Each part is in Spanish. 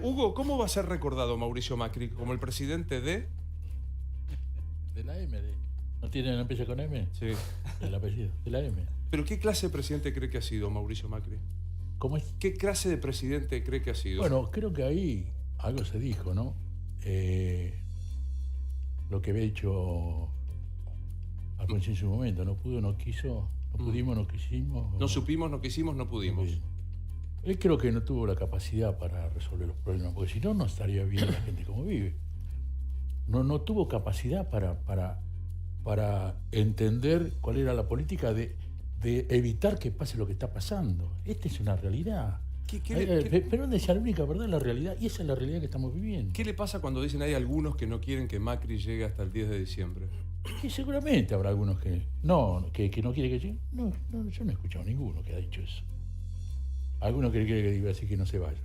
Hugo, ¿cómo va a ser recordado Mauricio Macri? ¿Como el presidente de...? De la M. ¿No empieza con M? Sí. El apellido, de la M. ¿Pero qué clase de presidente cree que ha sido Mauricio Macri? ¿Cómo es? ¿Qué clase de presidente cree que ha sido? Bueno, creo que ahí algo se dijo, ¿no? Lo que había dicho Alfonsín en su momento, no pudo, no quiso, no pudimos, no quisimos. No supimos, no quisimos, no pudimos. Él creo que no tuvo la capacidad para resolver los problemas, porque si no, no estaría bien la gente como vive. No tuvo capacidad para entender cuál era la política de evitar que pase lo que está pasando. Esta es una realidad. Pero es la única verdad, la realidad, y esa es la realidad que estamos viviendo. ¿Qué le pasa cuando dicen hay algunos que no quieren que Macri llegue hasta el 10 de diciembre? Y seguramente habrá algunos que no quieren que llegue. No, yo no he escuchado ninguno que ha dicho eso. Algunos que quieren que diga así que no se vaya,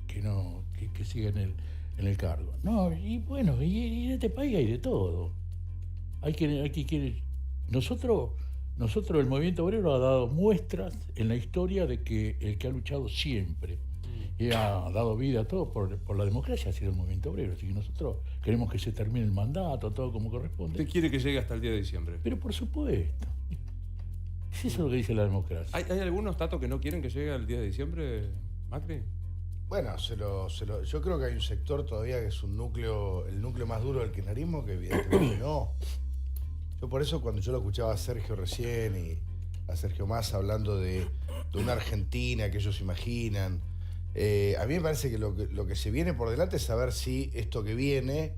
que siga en el cargo. No, y bueno, y en este país hay de todo. Hay que nosotros el movimiento obrero ha dado muestras en la historia de que el que ha luchado siempre y ha dado vida a todo por la democracia ha sido el movimiento obrero. Así que nosotros queremos que se termine el mandato, todo como corresponde. ¿Usted quiere que llegue hasta el 10 de diciembre? Pero por supuesto. Eso es lo que dice la democracia. ¿Hay algunos, Tato, que no quieren que llegue al 10 de diciembre, Macri? Bueno, yo creo que hay un sector todavía que es el núcleo más duro del kirchnerismo, que evidentemente no. Yo por eso cuando yo lo escuchaba a Sergio recién y a Sergio Massa hablando de una Argentina que ellos imaginan, a mí me parece que lo que se viene por delante es saber si esto que viene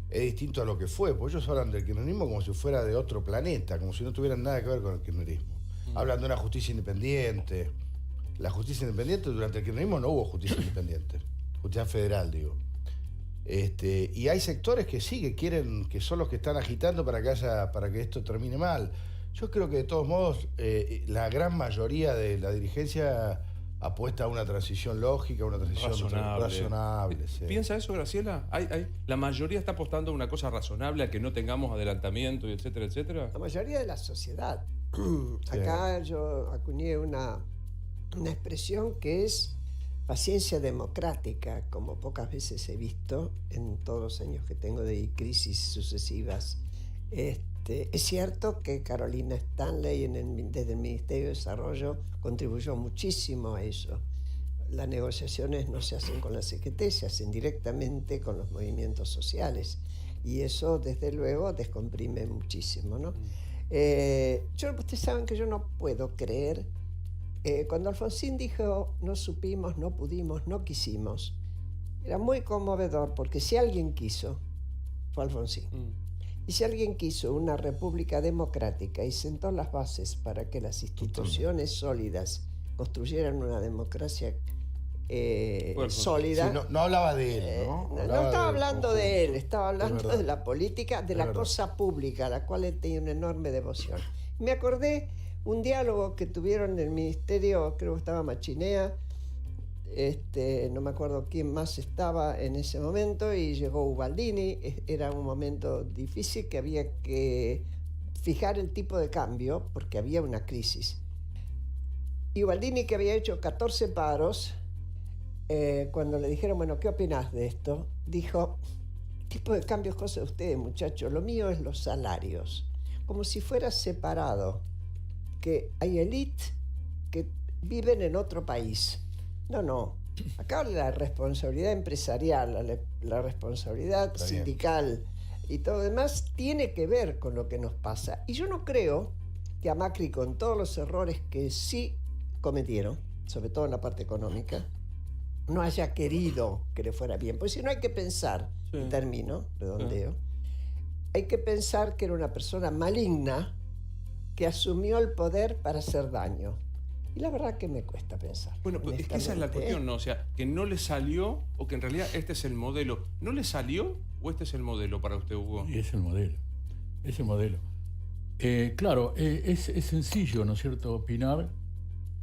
es distinto a lo que fue, porque ellos hablan del kirchnerismo como si fuera de otro planeta, como si no tuvieran nada que ver con el kirchnerismo. Hablan de una justicia independiente. La justicia independiente, durante el kirchnerismo no hubo justicia independiente, justicia federal, digo. Y hay sectores que sí, que quieren, que son los que están agitando para que esto termine mal. Yo creo que de todos modos la gran mayoría de la dirigencia apuesta a una transición lógica, una transición razonable. Sí. ¿Piensa eso, Graciela? ¿La mayoría está apostando a una cosa razonable, a que no tengamos adelantamiento, y etcétera, etcétera? La mayoría de la sociedad. Acá yo acuñé una expresión que es paciencia democrática, como pocas veces he visto en todos los años que tengo de crisis sucesivas. Es cierto que Carolina Stanley desde el Ministerio de Desarrollo contribuyó muchísimo a eso. Las negociaciones no se hacen con la CGT, se hacen directamente con los movimientos sociales y eso desde luego descomprime muchísimo, ¿no? Ustedes saben que yo no puedo creer. Cuando Alfonsín dijo no supimos, no pudimos, no quisimos, era muy conmovedor porque si alguien quiso, fue Alfonsín. Y si alguien quiso una república democrática y sentó las bases para que las instituciones sólidas construyeran una democracia sólida. Sí, no hablaba de él, ¿no? No estaba hablando de él, estaba hablando de la política, de la cosa pública, a la cual él tenía una enorme devoción. Me acordé un diálogo que tuvieron en el ministerio, creo que estaba Machinea, no me acuerdo quién más estaba en ese momento, y llegó Ubaldini. Era un momento difícil que había que fijar el tipo de cambio porque había una crisis. Y Ubaldini, que había hecho 14 paros, cuando le dijeron, bueno, ¿qué opinás de esto? Dijo, tipo de cambio es cosa de ustedes, muchachos, lo mío es los salarios. Como si fuera separado, que hay élite que viven en otro país. No. Acá la responsabilidad empresarial, la responsabilidad sindical y todo lo demás tiene que ver con lo que nos pasa. Y yo no creo que a Macri, con todos los errores que sí cometieron, sobre todo en la parte económica, no haya querido que le fuera bien. Pues si no hay que pensar, termino, redondeo, hay que pensar que era una persona maligna que asumió el poder para hacer daño. Y la verdad que me cuesta pensar. Bueno, es que esa es la cuestión, ¿no? O sea, que no le salió, o que en realidad este es el modelo. ¿No le salió o este es el modelo para usted, Hugo? Y es el modelo. Es el modelo. Claro, es sencillo, ¿no es cierto?, opinar.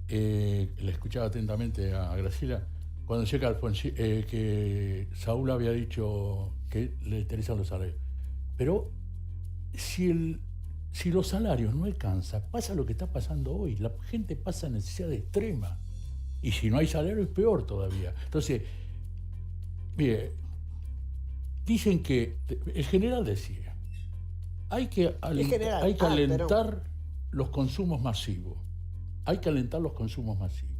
Le escuchaba atentamente a Graciela cuando decía que Saúl había dicho que le interesan los salarios. Pero si los salarios no alcanzan, pasa lo que está pasando hoy. La gente pasa necesidad extrema. Y si no hay salario es peor todavía. Entonces, Bien, dicen que, el general decía, hay que alentar los consumos masivos. Hay que alentar los consumos masivos.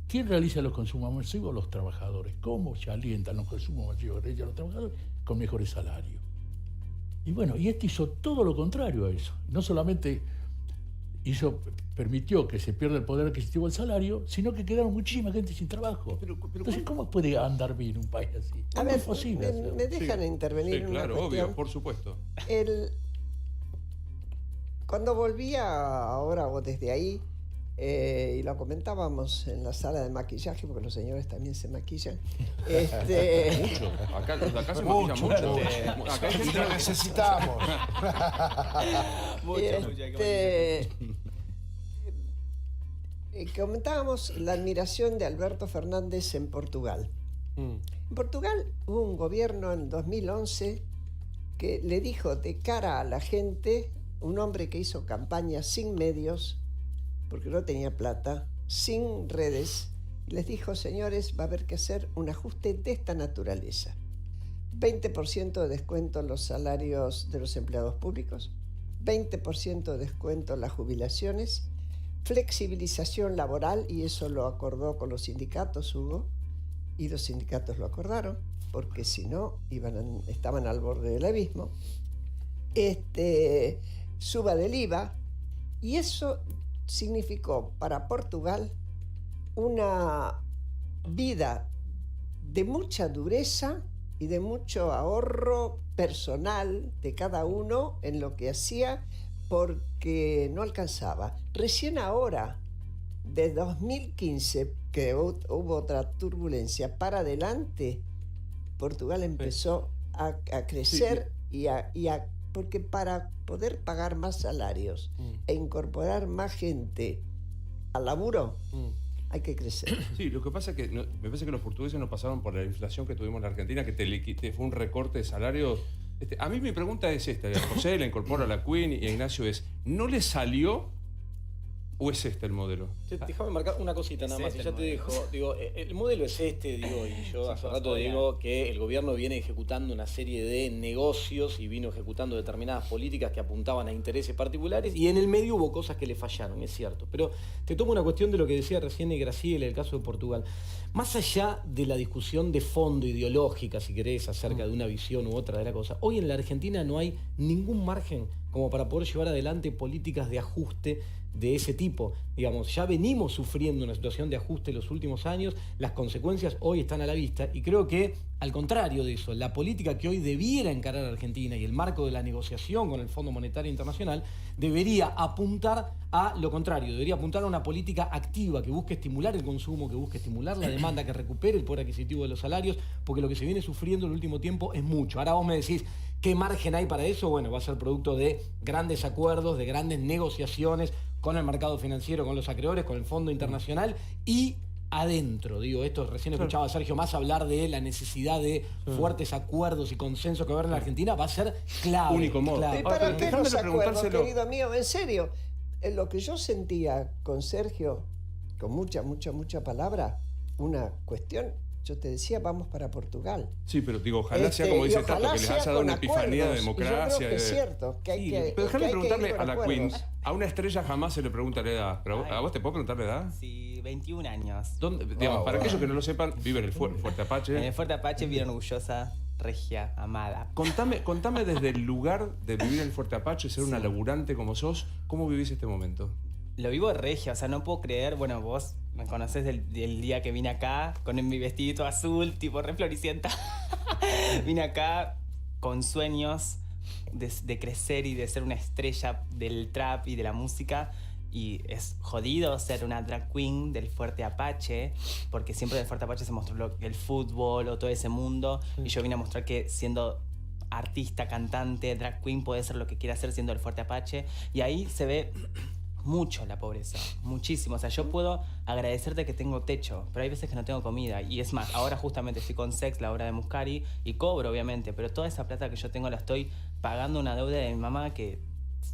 ¿Quién realiza los consumos masivos? Los trabajadores. ¿Cómo se alientan los consumos masivos de los trabajadores? Con mejores salarios. Y bueno, y este hizo todo lo contrario a eso. No solamente permitió que se pierda el poder adquisitivo del salario, sino que quedaron muchísima gente sin trabajo. Entonces, ¿cómo puede andar bien un país así? A ver, es posible. me dejan intervenir Sí, en una claro, cuestión. obvio, por supuesto. Cuando volvía ahora o desde ahí, y lo comentábamos en la sala de maquillaje, porque los señores también se maquillan. Mucho. Acá se maquilla mucho. Acá hay Y gente lo necesitamos. Comentábamos la admiración de Alberto Fernández en Portugal. En Portugal hubo un gobierno en 2011 que le dijo de cara a la gente, un hombre que hizo campaña sin medios, porque no tenía plata, sin redes, y les dijo, señores, va a haber que hacer un ajuste de esta naturaleza. 20% de descuento en los salarios de los empleados públicos, 20% de descuento en las jubilaciones, flexibilización laboral, y eso lo acordó con los sindicatos, Hugo, y los sindicatos lo acordaron, porque si no, estaban al borde del abismo. Suba del IVA, y eso significó para Portugal una vida de mucha dureza y de mucho ahorro personal de cada uno en lo que hacía, porque no alcanzaba. Recién ahora, de 2015, que hubo otra turbulencia, para adelante, Portugal empezó a crecer porque para poder pagar más salarios e incorporar más gente al laburo, hay que crecer. Sí, lo que pasa es que me parece que los portugueses no pasaron por la inflación que tuvimos en la Argentina, que fue un recorte de salarios. A mí mi pregunta es esta, a José le incorpora a la Queen y a Ignacio es, ¿no le salió o es este el modelo? Déjame marcar una cosita nada más, y ya te dejo. Digo, el modelo es y yo hace rato digo que el gobierno viene ejecutando una serie de negocios y vino ejecutando determinadas políticas que apuntaban a intereses particulares, y en el medio hubo cosas que le fallaron, es cierto. Pero te tomo una cuestión de lo que decía recién Graciela, el caso de Portugal. Más allá de la discusión de fondo ideológica, si querés, acerca de una visión u otra de la cosa, hoy en la Argentina no hay ningún margen como para poder llevar adelante políticas de ajuste de ese tipo. Digamos, ya venimos sufriendo una situación de ajuste en los últimos años, las consecuencias hoy están a la vista, y creo que, al contrario de eso, la política que hoy debiera encarar a Argentina y el marco de la negociación con el Fondo Monetario Internacional debería apuntar a lo contrario, debería apuntar a una política activa que busque estimular el consumo, que busque estimular la demanda, que recupere el poder adquisitivo de los salarios, porque lo que se viene sufriendo en el último tiempo es mucho. Ahora vos me decís, ¿qué margen hay para eso? Bueno, va a ser producto de grandes acuerdos, de grandes negociaciones con el mercado financiero, con los acreedores, con el Fondo Internacional y adentro. Digo, esto recién escuchaba a Sergio Más hablar de la necesidad de fuertes acuerdos y consensos que va a haber en la Argentina, va a ser clave. Único modo. ¿Y para qué los acuerdos, preguntárselo. querido mío? En serio, lo que yo sentía con Sergio, con mucha palabra, una cuestión, yo te decía, vamos para Portugal. Sí, pero digo, ojalá sea como dice Tato, que les haya dado una epifanía de democracia. Yo creo que es cierto, que hay que. Pero déjame que hay que preguntarle ir con a la acuerdos. Queen, a una estrella jamás se le pregunta la edad, pero Ay. ¿a vos te puedo preguntar la edad? Sí, 21 años. Digamos, para aquellos que no lo sepan, vive en el Fuerte Apache. En el Fuerte Apache, bien orgullosa, regia, amada. Contame desde el lugar de vivir en el Fuerte Apache, ser una Sí. laburante como sos, ¿cómo vivís este momento? Lo vivo regia, o sea, no puedo creer, bueno, vos me conocés del día que vine acá, con mi vestidito azul, tipo re floricienta. Vine acá con sueños de crecer y de ser una estrella del trap y de la música. Y es jodido ser una drag queen del Fuerte Apache, porque siempre del Fuerte Apache se mostró el fútbol o todo ese mundo. Y yo vine a mostrar que siendo artista, cantante, drag queen, puede ser lo que quiera hacer siendo del Fuerte Apache. Y ahí se ve mucho la pobreza, muchísimo. O sea, yo puedo agradecerte que tengo techo, pero hay veces que no tengo comida. Y es más, ahora justamente estoy con Sex, la obra de Muscari, y cobro, obviamente, pero toda esa plata que yo tengo la estoy pagando una deuda de mi mamá que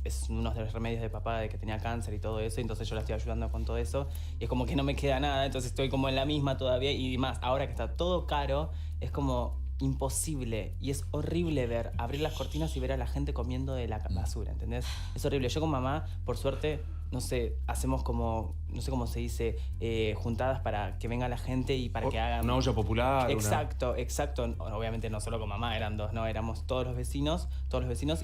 es uno de los remedios de papá de que tenía cáncer y todo eso, entonces yo la estoy ayudando con todo eso y es como que no me queda nada, entonces estoy como en la misma todavía y más, ahora que está todo caro, es como imposible y es horrible abrir las cortinas y ver a la gente comiendo de la basura, ¿entendés? Es horrible. Yo con mamá, por suerte, no sé, hacemos como, no sé cómo se dice, juntadas para que venga la gente y para que hagan... Una olla popular. Exacto. Obviamente no solo con mamá, eran dos, no, éramos todos los vecinos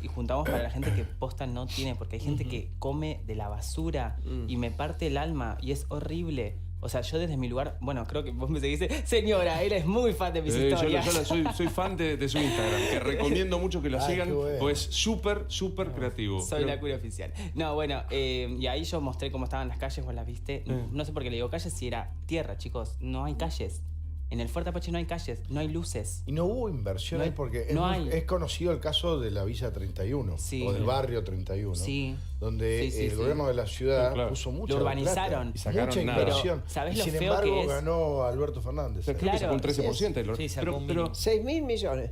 y juntamos para la gente que posta no tiene, porque hay gente que come de la basura y me parte el alma y es horrible. O sea, yo desde mi lugar, bueno, creo que vos me seguís, señora, él es muy fan de mis historias. Yo soy fan de su Instagram, que recomiendo mucho que lo sigan, bueno. pues es súper creativo. Soy la cura oficial. No, bueno, y ahí yo mostré cómo estaban las calles, vos las viste. No sé por qué le digo calles si era tierra, chicos, no hay calles. En el Fuerte Apache no hay calles, no hay luces. Y no hubo inversión ahí porque es conocido el caso de la Villa 31 o del barrio 31, donde el gobierno de la ciudad puso mucha lo urbanizaron. Plata, mucha inversión. ¿Sabés y lo sin feo embargo que es? ganó Alberto Fernández. Pero creo que sacó un 13%. Sí, sacó pero 6.000 millones.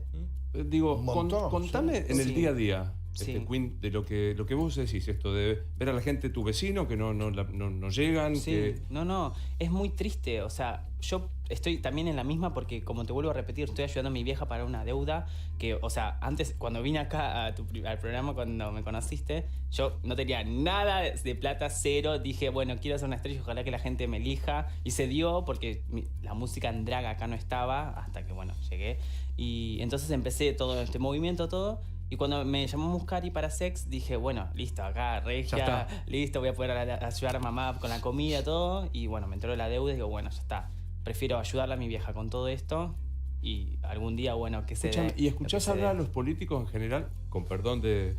digo, Un montón, contame en el día a día, Sí. Queen, de lo que vos decís, esto de ver a la gente, tu vecino, que no llegan. Sí, que... no, es muy triste. O sea, yo estoy también en la misma porque, como te vuelvo a repetir, estoy ayudando a mi vieja para una deuda que, o sea, antes, cuando vine acá al programa, cuando me conociste, yo no tenía nada de plata, cero. Dije, bueno, quiero hacer una estrella, ojalá que la gente me elija. Y se dio porque la música en drag acá no estaba, hasta que, bueno, llegué. Y entonces empecé todo este movimiento, todo. Y cuando me llamó Muscari para Sex, dije, bueno, listo, acá, regia, listo, voy a poder ayudar a mamá con la comida, todo. Y bueno, me entró la deuda y digo, bueno, ya está. Prefiero ayudarle a mi vieja con todo esto y algún día, bueno, que se dé. ¿Y escuchás hablar a los políticos en general? Con perdón de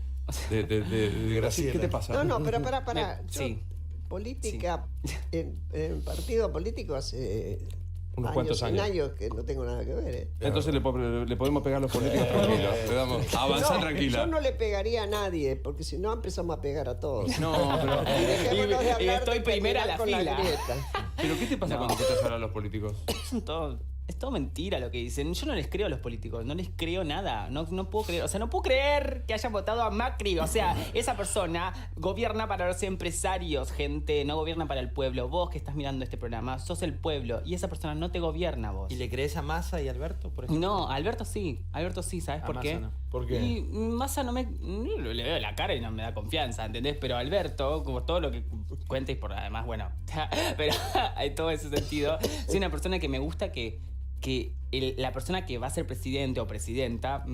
Graciela, ¿qué te pasa? No, pero para. Sí. Política, en partido político hace... Unos cuantos años. Que no tengo nada que ver. Entonces le podemos pegar a los políticos tranquilos. Le damos, avanzar tranquila. Yo no le pegaría a nadie, porque si no empezamos a pegar a todos. No, pero... Y estoy primera a la fila. ¿Pero qué te pasa cuando escuchas hablar a los políticos? Es todo mentira lo que dicen. Yo no les creo a los políticos, no les creo nada. No puedo creer, o sea, no puedo creer que hayan votado a Macri. O sea, esa persona gobierna para los empresarios, gente, no gobierna para el pueblo. Vos que estás mirando este programa, sos el pueblo y esa persona no te gobierna vos. ¿Y le crees a Massa y Alberto, por ejemplo? No, Alberto sí, ¿sabes por qué? No. ¿Por qué? Y Massa no le veo la cara y no me da confianza, ¿entendés? Pero Alberto, como todo lo que cuenta y por además, bueno, pero en todo ese sentido, soy una persona que me gusta que la persona que va a ser presidente o presidenta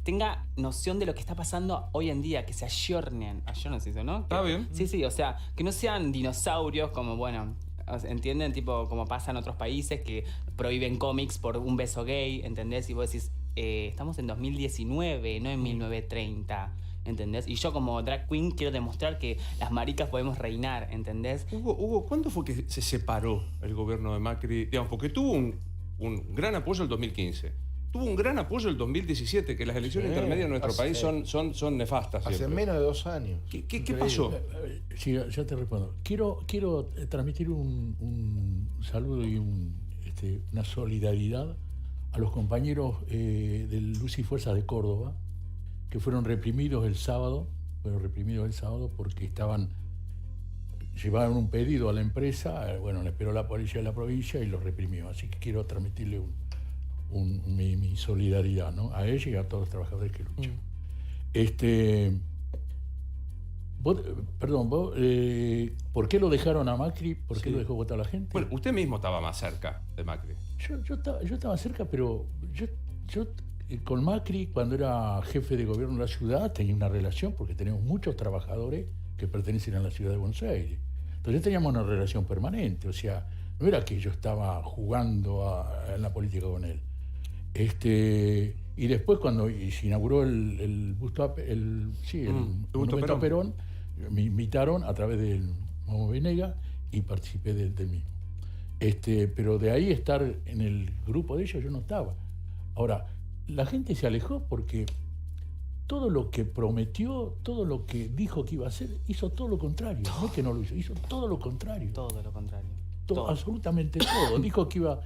tenga noción de lo que está pasando hoy en día, que se ayornen se dice, ¿no? Está bien. Sí, o sea, que no sean dinosaurios como, bueno, ¿entienden? Tipo, como pasa en otros países que prohíben cómics por un beso gay, ¿entendés? Y vos decís, estamos en 2019, no en 1930. ¿Entendés? Y yo como drag queen quiero demostrar que las maricas podemos reinar, ¿entendés? Hugo, ¿cuándo fue que se separó el gobierno de Macri? Digamos, porque tuvo un gran apoyo el 2015. Tuvo un gran apoyo el 2017, que las elecciones intermedias en nuestro país son nefastas. Hace siempre. menos de 2 años. ¿Qué pasó? Sí, yo te respondo. Quiero transmitir un saludo y una solidaridad a los compañeros del Luz y Fuerza de Córdoba, que fueron reprimidos el sábado porque llevaron un pedido a la empresa, bueno, le esperó la policía de la provincia y los reprimió. Así que quiero transmitirle mi solidaridad, ¿no? A ella y a todos los trabajadores que luchan. ¿Por qué lo dejaron a Macri? ¿Por qué lo dejó votar a la gente? Bueno, usted mismo estaba más cerca de Macri. Yo estaba cerca, pero yo con Macri, cuando era jefe de gobierno de la ciudad, tenía una relación porque teníamos muchos trabajadores que pertenecen a la ciudad de Buenos Aires. Entonces teníamos una relación permanente, o sea, no era que yo estaba jugando en la política con él. Y después cuando se inauguró el monumento a Perón, me invitaron a través del Momo Venega y participé del mismo. Pero de ahí estar en el grupo de ellos yo no estaba. Ahora, la gente se alejó porque todo lo que prometió, todo lo que dijo que iba a hacer, hizo todo lo contrario. No es que no lo hizo todo lo contrario. Todo lo contrario. Absolutamente todo. Dijo que iba...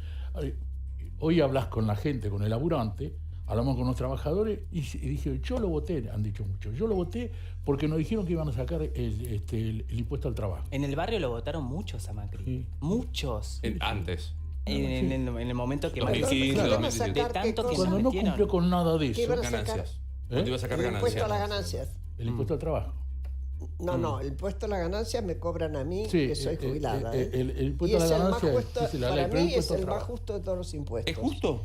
Hoy hablas con la gente, con el laburante, hablamos con los trabajadores y dije, yo lo voté, han dicho muchos, yo lo voté porque nos dijeron que iban a sacar el impuesto al trabajo. En el barrio lo votaron muchos a Macri. Sí. Muchos. Antes. En el momento que 2015, Macri... 2017. De tanto que Cuando no metieron. cumplió con nada de ¿Qué eso, iban a sacar? Ganancias. Cuando iba a sacar El ganancias. impuesto a las ganancias. el impuesto al trabajo. No, el impuesto a las ganancias me cobran a mí, que soy jubilada. el impuesto y a es la el más ganancia, justo, dice la para ley, pero el mí es impuesto al el más trabajo. justo de todos los impuestos. ¿Es justo?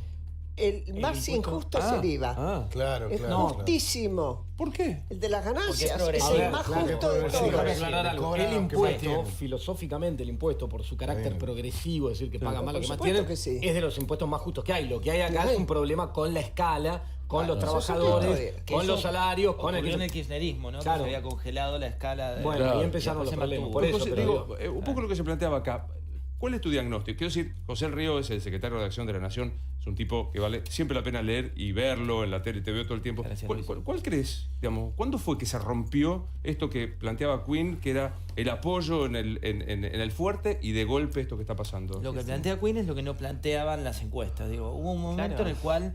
El más impuesto- injusto es el IVA. Claro, Es claro. justísimo. ¿Por qué? El de las ganancias es progresivo. el más Claro, justo de progresivo. Déjame todos. aclarar algo. Cobran El lo que más impuesto, tienen. filosóficamente, el impuesto, por su carácter Bien. progresivo, es decir, que paga más lo Por que más supuesto tienen, que sí. es de los impuestos más justos que hay. Lo que hay acá Ay. es un problema con la escala, con los eso es otra trabajadores, historia. con los salarios, con Ocurrió en el... el kirchnerismo, ¿no? Claro. Que se había congelado la escala de... Bueno, Claro. ahí empezaron los Después se problemas. mantuvo. Por eso, José, pero digo, un poco lo que se planteaba acá. ¿Cuál es tu diagnóstico? Quiero decir, José El Río es el secretario de redacción de La Nación, es un tipo que vale siempre la pena leer y verlo en la tele, te veo todo el tiempo. Gracias, ¿Cuál, Luis. cuál crees, digamos, cuándo fue que se rompió esto que planteaba Quinn, que era el apoyo en el fuerte y de golpe esto que está pasando? Lo que plantea Quinn es lo que no planteaban las encuestas. Digo, hubo un momento Claro. en el cual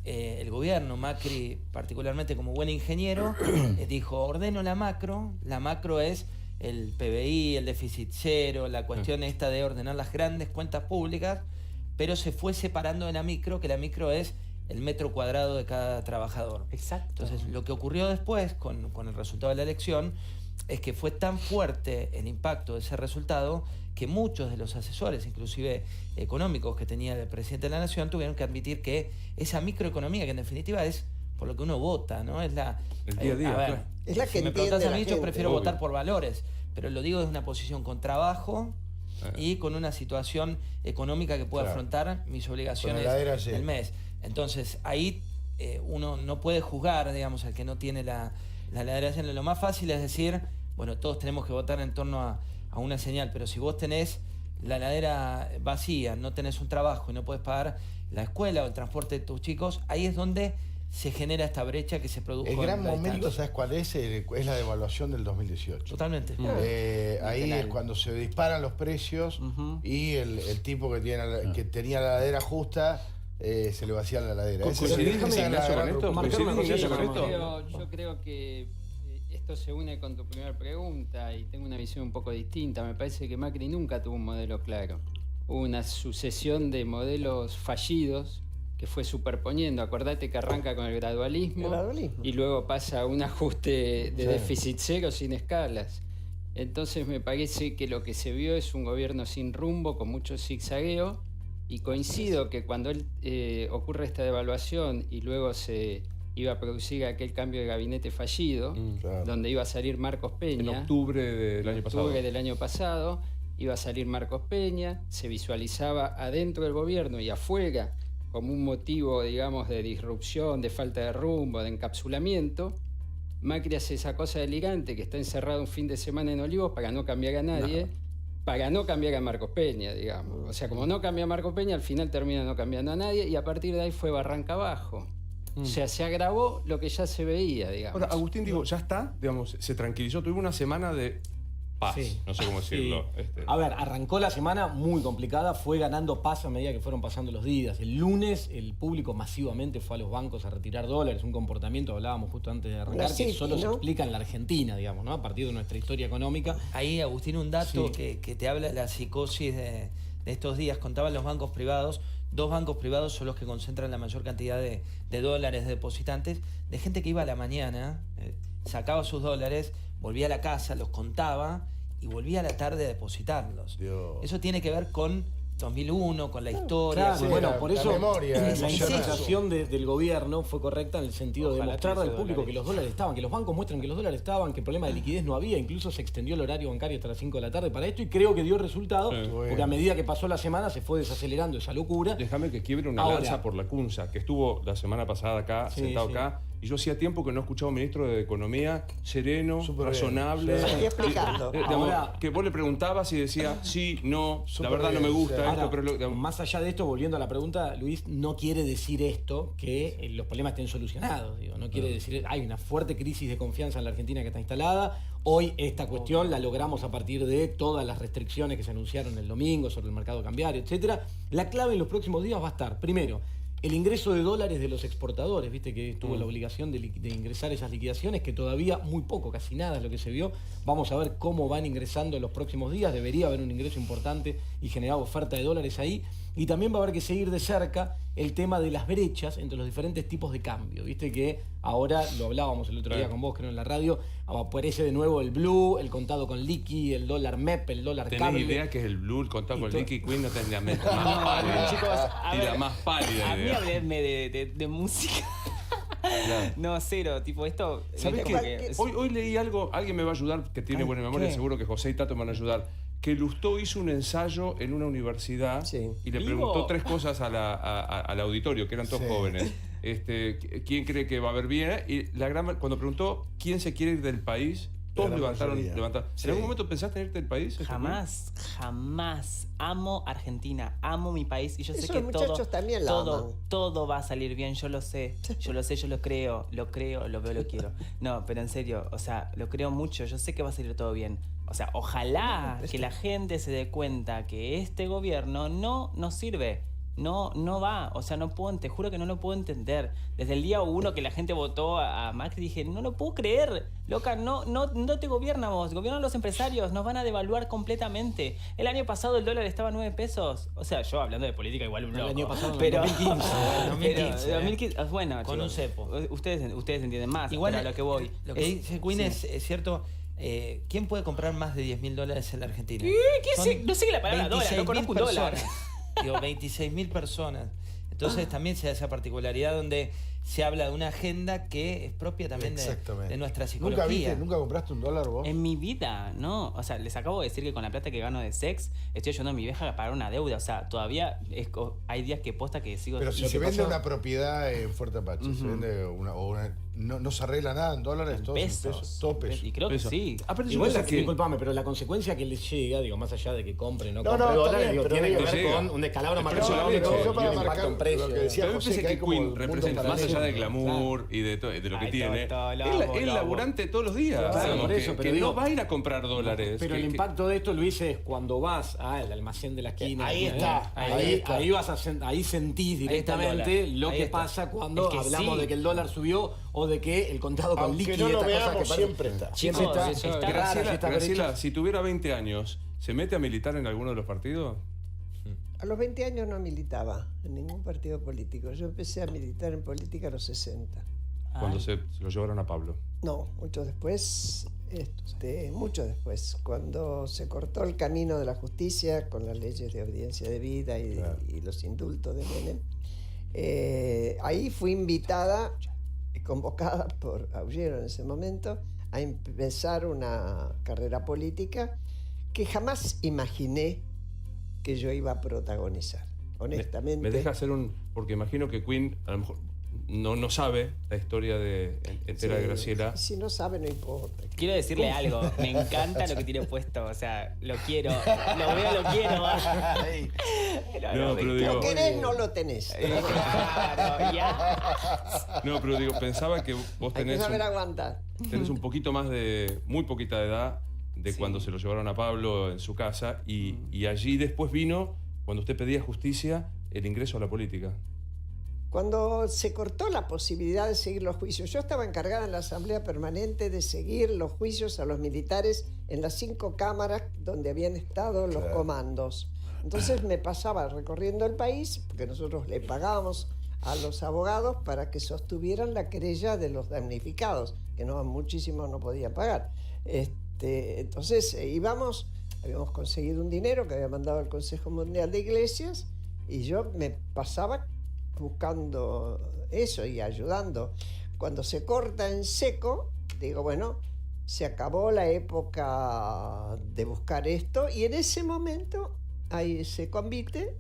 el gobierno, Macri, particularmente como buen ingeniero, dijo, ordeno la macro. La macro es el PBI, el déficit cero, la cuestión esta de ordenar las grandes cuentas públicas, pero se fue separando de la micro, que la micro es el metro cuadrado de cada trabajador. Exacto. Entonces, lo que ocurrió después con el resultado de la elección es que fue tan fuerte el impacto de ese resultado que muchos de los asesores, inclusive económicos que tenía el presidente de la Nación, tuvieron que admitir que esa microeconomía, que en definitiva es por lo que uno vota, ¿no? Es la... El día a día, a ver, claro. Es la que si me preguntas entiende a la mí, yo gente. prefiero Obvio. votar por valores, pero lo digo desde una posición con trabajo y con una situación económica que pueda Claro. afrontar mis obligaciones Con la heladera llena. del mes. Entonces, ahí uno no puede juzgar, digamos, al que no tiene la heladera llena. Lo más fácil es decir, bueno, todos tenemos que votar en torno a una señal, pero si vos tenés la heladera vacía, no tenés un trabajo y no puedes pagar la escuela o el transporte de tus chicos, ahí es donde se genera esta brecha que se produjo. El en gran la momento, distancia. ¿sabes cuál es? Es la devaluación del 2018. Totalmente. Ahí Literal. es cuando se disparan los precios y el tipo que tenía la heladera justa se le vacía la heladera. Ese es el- ¿Coincidís, esa es la Ignacio, gran con esto? ruptura. ¿Coincidís, Ignacio, con esto? Yo creo que esto se une con tu primera pregunta y tengo una visión un poco distinta. Me parece que Macri nunca tuvo un modelo claro. Hubo una sucesión de modelos fallidos que fue superponiendo. Acordate que arranca con el gradualismo, y luego pasa a un ajuste de déficit cero sin escalas. Entonces me parece que lo que se vio es un gobierno sin rumbo, con mucho zigzagueo, y coincido que cuando ocurre esta devaluación y luego se iba a producir aquel cambio de gabinete fallido, Claro. donde iba a salir Marcos Peña. En octubre del año pasado. Octubre del año pasado iba a salir Marcos Peña, se visualizaba adentro del gobierno y afuera como un motivo, digamos, de disrupción, de falta de rumbo, de encapsulamiento. Macri hace esa cosa delirante que está encerrado un fin de semana en Olivos para no cambiar a nadie, para no cambiar a Marcos Peña, digamos. O sea, como no cambia a Marcos Peña, al final termina no cambiando a nadie y a partir de ahí fue barranca abajo. O sea, se agravó lo que ya se veía, digamos. Ahora, Agustín, digo, ya está, digamos, se tranquilizó, tuvimos una semana de paz, Sí. no sé cómo decirlo. Sí. A ver, arrancó la semana muy complicada, fue ganando paso a medida que fueron pasando los días. El lunes el público masivamente fue a los bancos a retirar dólares, un comportamiento, hablábamos justo antes de arrancar, Sí, que solo se ¿no? explica en la Argentina, digamos, ¿no? A partir de nuestra historia económica. Ahí, Agustín, un dato Sí. que te habla de la psicosis de estos días. Contaban los bancos privados, 2 bancos privados son los que concentran la mayor cantidad de dólares de depositantes, de gente que iba a la mañana, sacaba sus dólares, volvía a la casa, los contaba y volvía a la tarde a depositarlos. Dios. Eso tiene que ver con 2001, con la historia. Claro, sí, bueno, la- por la eso memoria, la emocional. interpretación del gobierno fue correcta en el sentido de Ojalá mostrar al tuviese público dólares. que los dólares estaban, que los bancos muestran que los dólares estaban, que problema de liquidez no había, incluso se extendió el horario bancario hasta las 5 de la tarde para esto y creo que dio resultado, Sí. porque a medida que pasó la semana se fue desacelerando esa locura. Déjame que quiebre una Ahora. lanza por la CUNSA, que estuvo la semana pasada acá, Sí, sentado sí. acá, y yo hacía tiempo que no escuchaba a un ministro de Economía sereno, Súper bien. razonable. Sí. Estoy explicando. Digamos, Ahora- que vos le preguntabas y decía, sí, no, Súper la verdad no me bien, gusta sí. esto, Ahora, pero... digamos, más allá de esto, volviendo a la pregunta, Luis, no quiere decir esto que los problemas estén solucionados. Digo, no quiere decir, hay una fuerte crisis de confianza en la Argentina que está instalada. Hoy esta cuestión la logramos a partir de todas las restricciones que se anunciaron el domingo sobre el mercado cambiario, etcétera. La clave en los próximos días va a estar, primero, el ingreso de dólares de los exportadores, viste que tuvo la obligación de ingresar esas liquidaciones, que todavía muy poco, casi nada es lo que se vio. Vamos a ver cómo van ingresando en los próximos días. Debería haber un ingreso importante y generar oferta de dólares ahí. Y también va a haber que seguir de cerca el tema de las brechas entre los diferentes tipos de cambio. Viste que ahora, lo hablábamos el otro día con vos, creo, en la radio, aparece de nuevo el blue, el contado con liqui, el dólar MEP, el dólar cable. ¿Tenés idea que es el blue, el contado con liqui? Queen no tenía más pálida. Chicos, a y ver, la más pálida a mí idea. hablenme de música. Claro. No, cero, tipo esto... ¿Sabés como qué? que- Hoy leí algo, alguien me va a ayudar, que tiene buena memoria, ¿qué? seguro que José y Tato me van a ayudar, que Lustó hizo un ensayo en una universidad Sí. y le ¿Vivo? preguntó 3 cosas al auditorio, que eran todos Sí. jóvenes. ¿Quién cree que va a haber bien? Y cuando preguntó quién se quiere ir del país, todos La levantaron. mayoría. Sí. ¿En algún momento pensaste en irte del país? Jamás, jamás. Amo Argentina, amo mi país y yo sé Eso que los muchachos también la aman. todo va a salir bien, yo lo sé, yo lo creo, lo veo, lo quiero. No, pero en serio, o sea, lo creo mucho, yo sé que va a salir todo bien. O sea, ojalá que la gente se dé cuenta que este gobierno no nos sirve. No va, o sea, te juro que no lo puedo entender. Desde el día 1 que la gente votó a Macri dije, no lo puedo creer, loca, no te gobierna vos, gobiernan los empresarios, nos van a devaluar completamente. El año pasado el dólar estaba a 9 pesos, o sea, yo hablando de política igual un loco. El año pasado, pero, 2015. pero, 2015, 2015, bueno, Con chicos, un cepo. Ustedes entienden más, Igual pero a lo que voy. Lo que dice Queen sí. es cierto. ¿Quién puede comprar más de $10.000 en la Argentina? No sé qué la palabra dólar, no conozco un dólar. Digo, 26.000 personas. Entonces también se da esa particularidad donde se habla de una agenda que es propia también de nuestra psicología. ¿Nunca compraste un dólar vos? En mi vida, no. O sea, les acabo de decir que con la plata que gano de sex, estoy ayudando a mi vieja a pagar una deuda. O sea, todavía hay días que posta que sigo... Pero si lo se que vende pasa- una propiedad en Fuerte Apache, se vende no se arregla nada en dólares, todo en pesos, todo pesos. Y creo que Pesos. sí. Aparte, yo Igual, pensé que... disculpame, pero la consecuencia que les llega, digo, más allá de que compre o no No, compre está dólares, bien, digo, pero tiene que digo, ver llega. con un descalabro El precio de la macroeconómico leche. y Yo un para impacto marcar en precio. lo que decía Pero me José, parece que hay que como Queen el mundo representa, más paralelo. allá del glamour y de lo que Ay, tiene, todo, lo es amo, lo amo. laburante todos los días. Claro, digamos, por eso, que pero digo, no va a ir a comprar dólares. Pero el impacto de esto, Luis, es cuando vas al almacén de la esquina. Ahí está, ahí está. Ahí sentís Ahí está el directamente dólar. lo Ahí que está. pasa cuando Es que hablamos sí. de que el dólar subió o de que el contado con Aunque líquido. no lo esta cosa veamos, que siempre está. Siempre Chicos, está. está Está rara, Graciela, esta Graciela, brecha. si tuviera 20 años, ¿se mete a militar en alguno de los partidos? A los 20 años no militaba en ningún partido político. Yo empecé a militar en política a los 60. Cuando se lo llevaron a Pablo. No, mucho después, mucho después, cuando se cortó el camino de la justicia con las leyes de audiencia de vida y los indultos de Menem. Ahí fui invitada y convocada por Aullero en ese momento a empezar una carrera política que jamás imaginé que yo iba a protagonizar, honestamente. Me deja hacer porque imagino que Queen a lo mejor no sabe la historia entera de Graciela. Si no sabe, no importa. Quiero decirle algo, me encanta lo que tiene puesto, o sea, lo quiero, lo veo, lo quiero. No, pero digo, Lo querés, no lo tenés. Claro, ya. no, pero digo, pensaba que vos Hay que tenés saber aguantar. un poquito más muy poquita edad de cuando se lo llevaron a Pablo en su casa y allí después vino, cuando usted pedía justicia, el ingreso a la política. Cuando se cortó la posibilidad de seguir los juicios, yo estaba encargada en la Asamblea Permanente de seguir los juicios a los militares en las 5 cámaras donde habían estado los comandos. Entonces me pasaba recorriendo el país, porque nosotros le pagábamos a los abogados para que sostuvieran la querella de los damnificados, que muchísimos no podían pagar. Entonces habíamos conseguido un dinero que había mandado el Consejo Mundial de Iglesias y yo me pasaba buscando eso y ayudando. Cuando se corta en seco, digo, bueno, se acabó la época de buscar esto y en ese momento hay ese convite.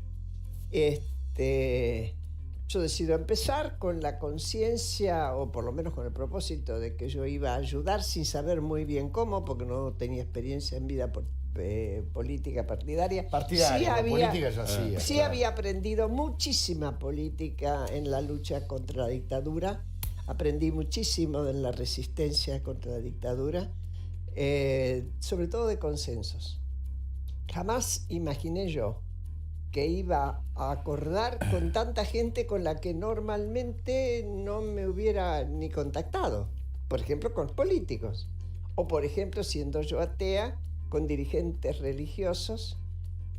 Yo decido empezar con la conciencia, o por lo menos con el propósito de que yo iba a ayudar sin saber muy bien cómo, porque no tenía experiencia en vida política partidaria. Política ya hacía. Sí, claro. había aprendido muchísima política en la lucha contra la dictadura. Aprendí muchísimo de la resistencia contra la dictadura, sobre todo de consensos. Jamás imaginé yo que iba a acordar con tanta gente con la que normalmente no me hubiera ni contactado. Por ejemplo, con políticos. O, por ejemplo, siendo yo atea, con dirigentes religiosos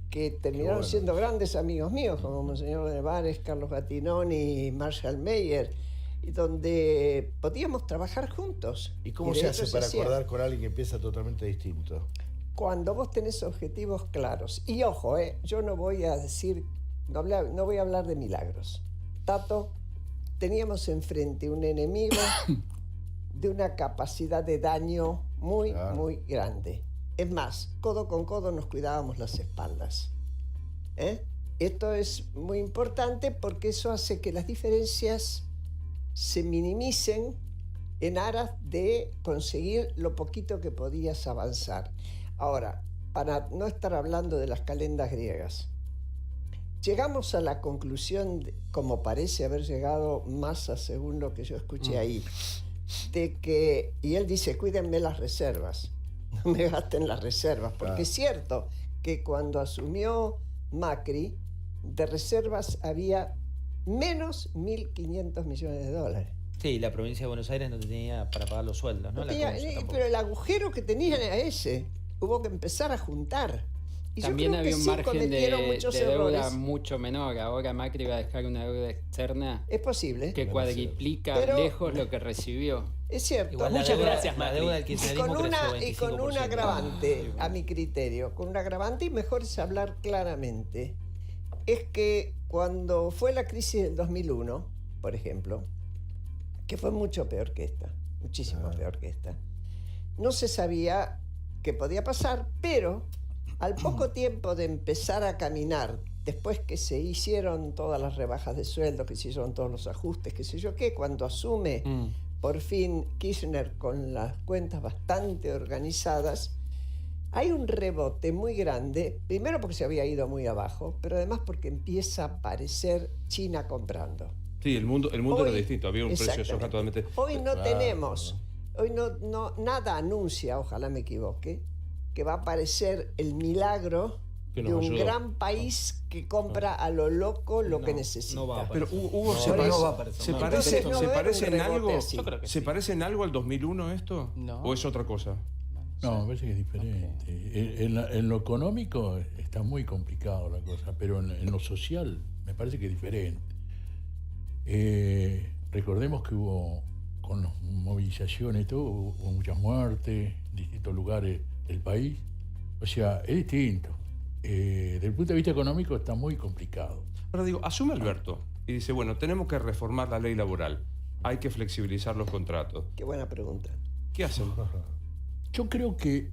que terminaron siendo grandes amigos míos, como Monseñor Nevares, Carlos Gattinoni y Marshall Mayer, y donde podíamos trabajar juntos. ¿Y cómo se hace para acordar con alguien que piensa totalmente distinto? Cuando vos tenés objetivos claros. Y ojo, yo no voy a decir, no voy a hablar de milagros. Tato, teníamos enfrente un enemigo de una capacidad de daño muy grande. Es más, codo con codo nos cuidábamos las espaldas. Esto es muy importante porque eso hace que las diferencias se minimicen en aras de conseguir lo poquito que podías avanzar. Ahora, para no estar hablando de las calendas griegas, llegamos a la conclusión, como parece haber llegado Massa, según lo que yo escuché ahí, de que, y él dice, cuídenme las reservas, no me gasten las reservas, porque es cierto que cuando asumió Macri, de reservas había menos 1.500 millones de dólares. Sí, la provincia de Buenos Aires no tenía para pagar los sueldos, ¿no? Pero el agujero que tenían era ese. Hubo que empezar a juntar. Y también había un margen de deuda errores. mucho menor. Ahora Macri va a dejar una deuda externa. Es posible. Que cuadriplica lejos lo que recibió. Es cierto. Igual muchas gracias, Macri. La deuda del kirchnerismo y con un agravante, a mi criterio, con un agravante, y mejor es hablar claramente, es que cuando fue la crisis del 2001, por ejemplo, que fue mucho peor que esta, muchísimo peor que esta, no se sabía qué podía pasar, pero al poco tiempo de empezar a caminar, después que se hicieron todas las rebajas de sueldo, que se hicieron todos los ajustes, qué sé yo qué, cuando asume por fin Kirchner con las cuentas bastante organizadas, hay un rebote muy grande, primero porque se había ido muy abajo, pero además porque empieza a aparecer China comprando. Sí, el mundo era distinto, había un precio de soja totalmente... Hoy no tenemos, hoy no nada anuncia, ojalá me equivoque, que va a aparecer el milagro de un gran país que compra a lo loco lo que necesita. No va a Pero Hugo, ¿se parece en algo al 2001 esto? No. ¿O es otra cosa? No, me parece que es diferente. En lo económico está muy complicado la cosa, pero en lo social me parece que es diferente. Recordemos que hubo, con las movilizaciones y todo, hubo muchas muertes en distintos lugares del país. O sea, es distinto. Desde el punto de vista económico está muy complicado. Ahora digo, asume Alberto y dice, bueno, tenemos que reformar la ley laboral, hay que flexibilizar los contratos. Qué buena pregunta. ¿Qué hacen? Yo creo que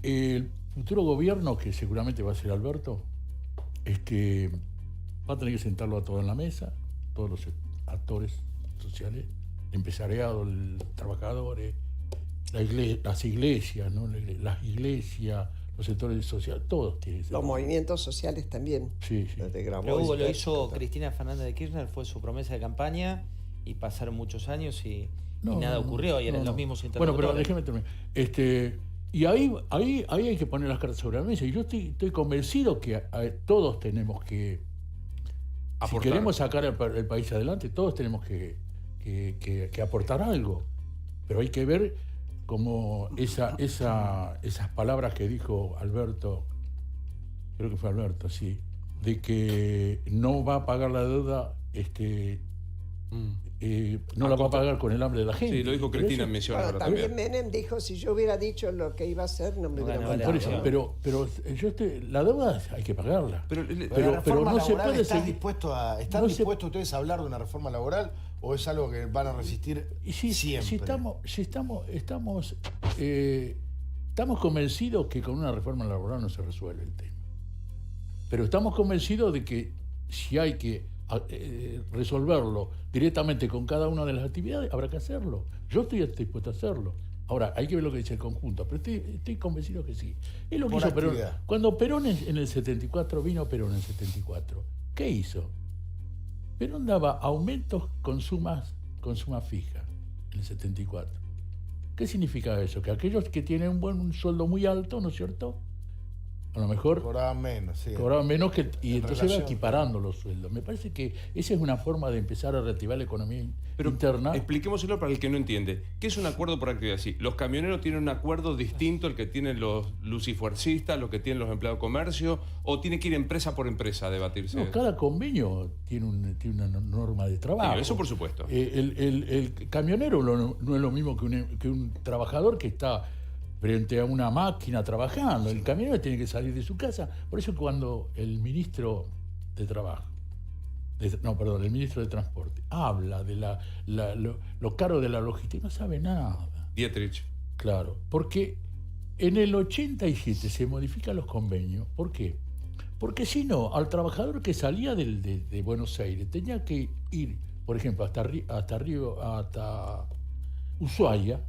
el futuro gobierno, que seguramente va a ser Alberto, va a tener que sentarlo a todos en la mesa, todos los actores sociales, el empresariado, los trabajadores, las iglesias, ¿no? Las iglesias, los sectores sociales, todos tienen que ser. Los movimientos sociales también. Sí, sí. Pero Hugo, lo hizo Cristina Fernández de Kirchner, fue su promesa de campaña, y pasaron muchos años y nada ocurrió, y eran los mismos interlocutores. Bueno, pero déjeme terminar. Y ahí hay que poner las cartas sobre la mesa. Y yo estoy convencido que todos tenemos que aportar. Si queremos sacar el país adelante, todos tenemos que aportar algo. Pero hay que ver cómo esas palabras que dijo Alberto, creo que fue Alberto, sí, de que no va a pagar la deuda, no la va a pagar con el hambre de la gente. Sí, lo dijo Cristina en Misión. Bueno, también Menem dijo, si yo hubiera dicho lo que iba a hacer, no me hubiera mandado. Por eso, pero la deuda hay que pagarla. Pero no se puede ¿Están seguir. dispuestos ustedes a hablar de una reforma laboral o es algo que van a resistir siempre? Estamos convencidos que con una reforma laboral no se resuelve el tema. Pero estamos convencidos de que si hay que resolverlo directamente con cada una de las actividades, habrá que hacerlo. Yo estoy dispuesto a hacerlo. Ahora, hay que ver lo que dice el conjunto, pero estoy convencido que sí. Es lo que hizo Perón. Cuando Perón en el 74, vino Perón en el 74, ¿qué hizo? Perón daba aumentos con suma fija en el 74. ¿Qué significa eso? Que aquellos que tienen un sueldo muy alto, ¿no es cierto?, A lo mejor Cobraban menos, sí. cobraban menos y En entonces relación. va equiparando los sueldos. Me parece que esa es una forma de empezar a reactivar la economía Pero interna. expliquémoselo para el que no entiende. ¿Qué es un acuerdo por actividad? Sí, los camioneros tienen un acuerdo distinto al que tienen los lucifuercistas, lo que tienen los empleados de comercio, o tiene que ir empresa por empresa a debatirse. No, cada convenio tiene una norma de trabajo. Sí, eso por supuesto. El camionero no es lo mismo que un trabajador que está frente a una máquina trabajando. El camionero tiene que salir de su casa. Por eso cuando el ministro de Trabajo, el ministro de Transporte, habla de lo caro de la logística, no sabe nada. Dietrich. Claro, porque en el 87 se modifican los convenios. ¿Por qué? Porque si no, al trabajador que salía de Buenos Aires tenía que ir, por ejemplo, hasta Ushuaia,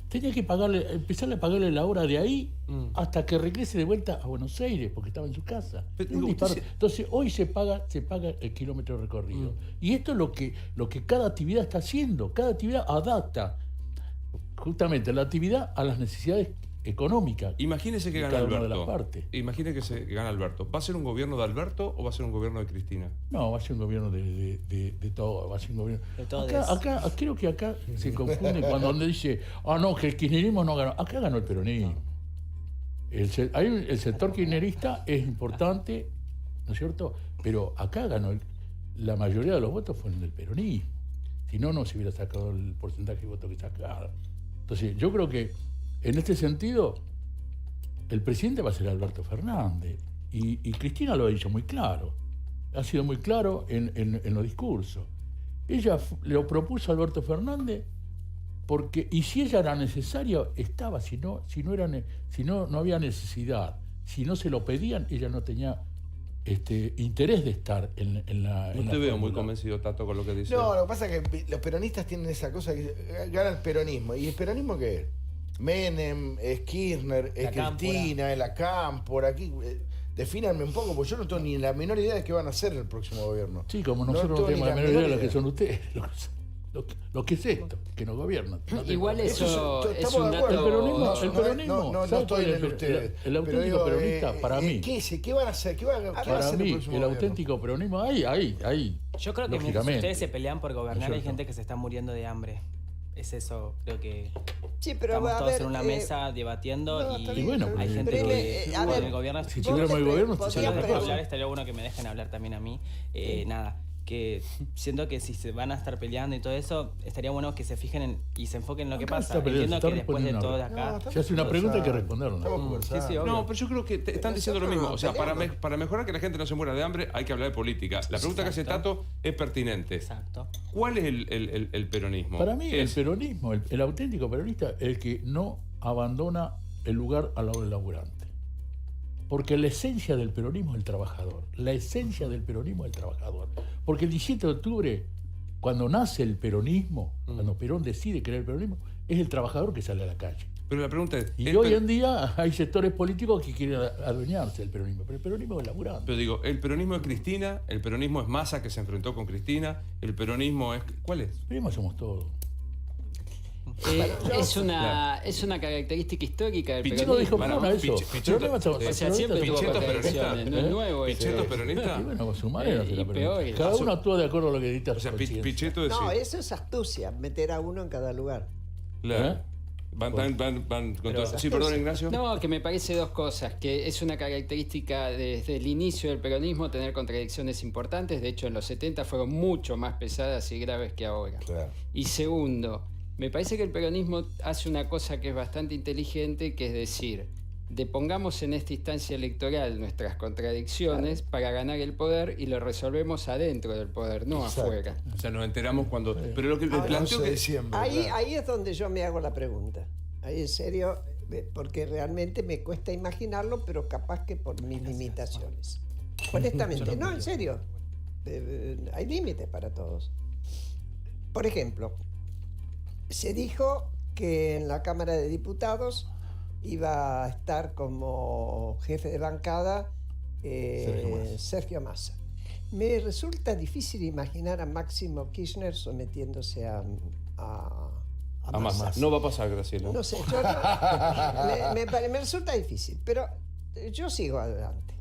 tenía que empezarle a pagarle la hora de ahí hasta que regrese de vuelta a Buenos Aires, porque estaba en su casa. Pero, Un digo, disparo. usted Entonces, hoy se paga el kilómetro recorrido. Y esto es lo que cada actividad está haciendo. Cada actividad adapta justamente la actividad a las necesidades económicas. Imagínese que de gana cada una de Alberto. las partes. Imagínese que gana Alberto. ¿Va a ser un gobierno de Alberto o va a ser un gobierno de Cristina? No, va a ser un gobierno de todo, va a ser un gobierno. De todos. Creo que acá se confunde cuando dice, no, que el kirchnerismo no ganó. Acá ganó el peronismo. El sector kirchnerista es importante, ¿no es cierto? Pero acá ganó, la mayoría de los votos fueron del peronismo. Si no, no se hubiera sacado el porcentaje de votos que sacaron. Entonces, yo creo que en este sentido, el presidente va a ser Alberto Fernández. Y Cristina lo ha dicho muy claro. Ha sido muy claro en los discursos. Ella lo propuso a Alberto Fernández porque, y si ella era necesaria, estaba. Si no había necesidad. Si no se lo pedían, ella no tenía interés de estar en la. No te veo muy convencido, Tato, con lo que dice. No, lo que pasa es que los peronistas tienen esa cosa que gana el peronismo. ¿Y el peronismo qué es? Menem, es Kirchner, es Cristina, es la Cámpora. Aquí, defínanme un poco, porque yo no tengo ni la menor idea de qué van a hacer en el próximo gobierno. Sí, como nosotros no tenemos la menor idea de lo que son ustedes. Lo que es esto, que nos gobiernan. Igual eso es estamos un de acuerdo. dato. El peronismo, no ¿sabe estoy cuál es en ustedes. el auténtico peronista, para mí. ¿Qué van a hacer? ¿Qué van a Para hacer mí, el próximo el gobierno? auténtico peronismo, ahí. Yo creo que mientras lógicamente. ustedes se pelean por gobernar, ¿No es hay cierto? gente que se está muriendo de hambre. Es eso, creo que Sí, pero estamos a todos ver, en una mesa debatiendo no, y, está bien, bueno, hay pero- gente pero que a ver, en el gobierno. Si vos tuviéramos el gobierno, podrías se Yo lo les dejo preguntar- hablar, estaría bueno que me dejen hablar también a mí. Nada, que siento que si se van a estar peleando y todo eso, estaría bueno que se fijen y se enfoquen en lo que Acá pasa. está peleando, Entiendo está que después de respondiendo todo de ahora. acá. Se hace una pregunta, hay que responderla. Estamos conversando. sí, obvio. No, pero yo creo que están diciendo lo mismo. O sea, para mejorar que la gente no se muera de hambre, hay que hablar de política. La pregunta que hace Tato es pertinente. Exacto. ¿Cuál es el peronismo? Para mí, el Es- peronismo, el auténtico peronista, el que no abandona el lugar al lado del laburante. Porque la esencia del peronismo es el trabajador. La esencia del peronismo es el trabajador. Porque el 17 de octubre, cuando nace el peronismo, cuando Perón decide crear el peronismo, es el trabajador que sale a la calle. Pero la pregunta es... Y ¿el hoy per- en día hay sectores políticos que quieren adueñarse del peronismo, pero el peronismo es laburante. Pero digo, el peronismo es Cristina, el peronismo es Massa que se enfrentó con Cristina, el peronismo es... ¿Cuál es? El peronismo somos todos. Es una característica histórica del Pichetto No dijo peronismo. Para- Perón eso. Pichetto- Peronismo somos- O sea, siempre tuvo Pichetto contradicciones, no es nuevo eso. ¿Pichetto peronista? Y bueno, con su manera Y será peor, peronista. Cada uno actúa de acuerdo a lo que dicta O sea, su conciencia. Pichetto es... No, sí. eso es astucia, meter a uno en cada lugar. Claro. ¿Eh? Van con todo. Sí, perdón, Ignacio. No, que me parece dos cosas, que es una característica desde el inicio del peronismo tener contradicciones importantes, de hecho en los 70 fueron mucho más pesadas y graves que ahora. Claro. Y segundo, me parece que el peronismo hace una cosa que es bastante inteligente, que es decir, depongamos en esta instancia electoral nuestras contradicciones para ganar el poder y lo resolvemos adentro del poder, no Exacto. afuera. O sea, nos enteramos cuando... Pero lo que le Ah, planteo 11 de que... diciembre. Ahí, claro. ahí es donde yo me hago la pregunta. Ahí en serio, porque realmente me cuesta imaginarlo, pero capaz que por mis limitaciones. Honestamente, no, en serio. Hay límites para todos. Por ejemplo, se dijo que en la Cámara de Diputados iba a estar como jefe de bancada Sergio Massa. Me resulta difícil imaginar a Máximo Kirchner sometiéndose a Massa. No va a pasar, Graciela. no sé, me resulta difícil, pero yo sigo adelante.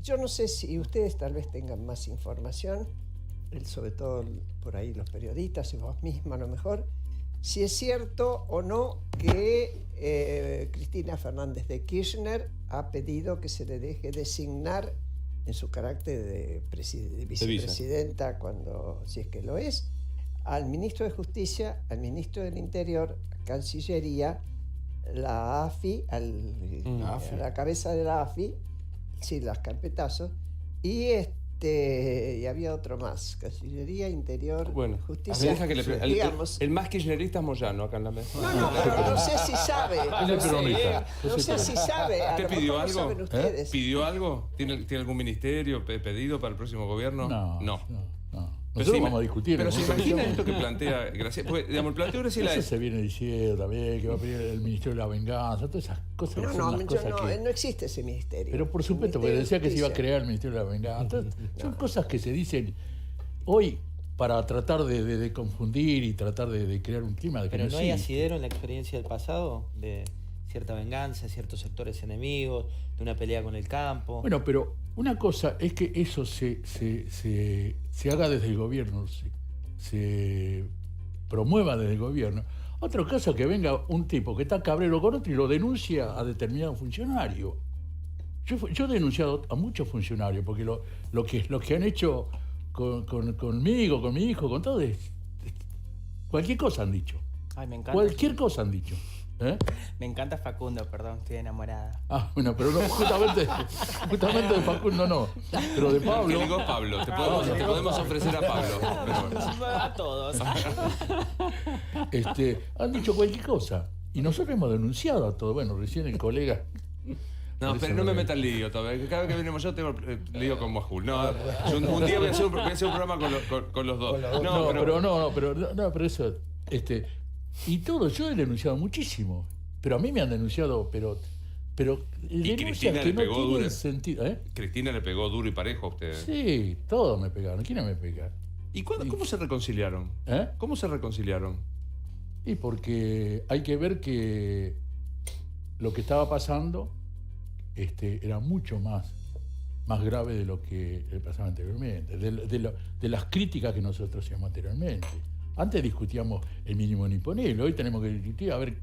Yo no sé si ustedes tal vez tengan más información, sobre todo por ahí los periodistas y vos misma a lo mejor, si es cierto o no que Cristina Fernández de Kirchner ha pedido que se le deje designar en su carácter de vicepresidenta, si es que lo es, al ministro de Justicia, al ministro del Interior, a Cancillería, la AFI, a la cabeza de la AFI, sí, las carpetazos, y había otro más, Cancillería, Interior, Justicia. Deja que digamos. El más kirchnerista es Moyano acá en la mesa. No, pero no sé si sabe. No sé si sabe. ¿Usted pidió algo? Saben ustedes. ¿Pidió algo? ¿Tiene algún ministerio pedido para el próximo gobierno? No. Nosotros vamos a discutir. Pero se imagina esto que plantea Graciela. Porque, digamos, el planteo de Graciela eso se viene diciendo también, que va a pedir el Ministerio de la Venganza, todas esas cosas. No existe ese ministerio. Pero por supuesto, porque decía que se iba a crear el Ministerio de la Venganza. Son cosas que se dicen hoy para tratar de confundir y tratar de crear un clima de que ¿Pero no hay asidero en la experiencia del pasado? De cierta venganza, ciertos sectores enemigos, de una pelea con el campo. Bueno, pero una cosa es que eso se haga desde el gobierno, se promueva desde el gobierno. Otro caso es que venga un tipo que está cabrero con otro y lo denuncia a determinado funcionario. Yo he denunciado a muchos funcionarios, porque lo que han hecho conmigo, con mi hijo, con todo, cualquier cosa han dicho. Ay, me encanta. Cualquier cosa han dicho. Me encanta Facundo, perdón, estoy enamorada. Bueno, pero no, justamente de Facundo no. Pero de Pablo. ¿Qué digo Pablo? Te podemos ofrecer a Pablo. A todos. Han dicho cualquier cosa. Y nosotros hemos denunciado a todo. Bueno, recién el colega. No, pero no me meta el lío todavía. Cada vez que venimos yo tengo lío con Mojul. No, un día voy a hacer un programa con los dos. Pero eso. Y todo, yo he denunciado muchísimo. Pero a mí me han denunciado, pero y Cristina le pegó duro. Sentido, Cristina le pegó duro y parejo a usted. Sí, todos me pegaron. ¿Quién no me pega? ¿Y cómo se reconciliaron? ¿Cómo se reconciliaron? Y porque hay que ver que lo que estaba pasando era mucho más grave de lo que pasaba anteriormente, de las críticas que nosotros hacíamos anteriormente. Antes discutíamos el mínimo imponible, hoy tenemos que discutir a ver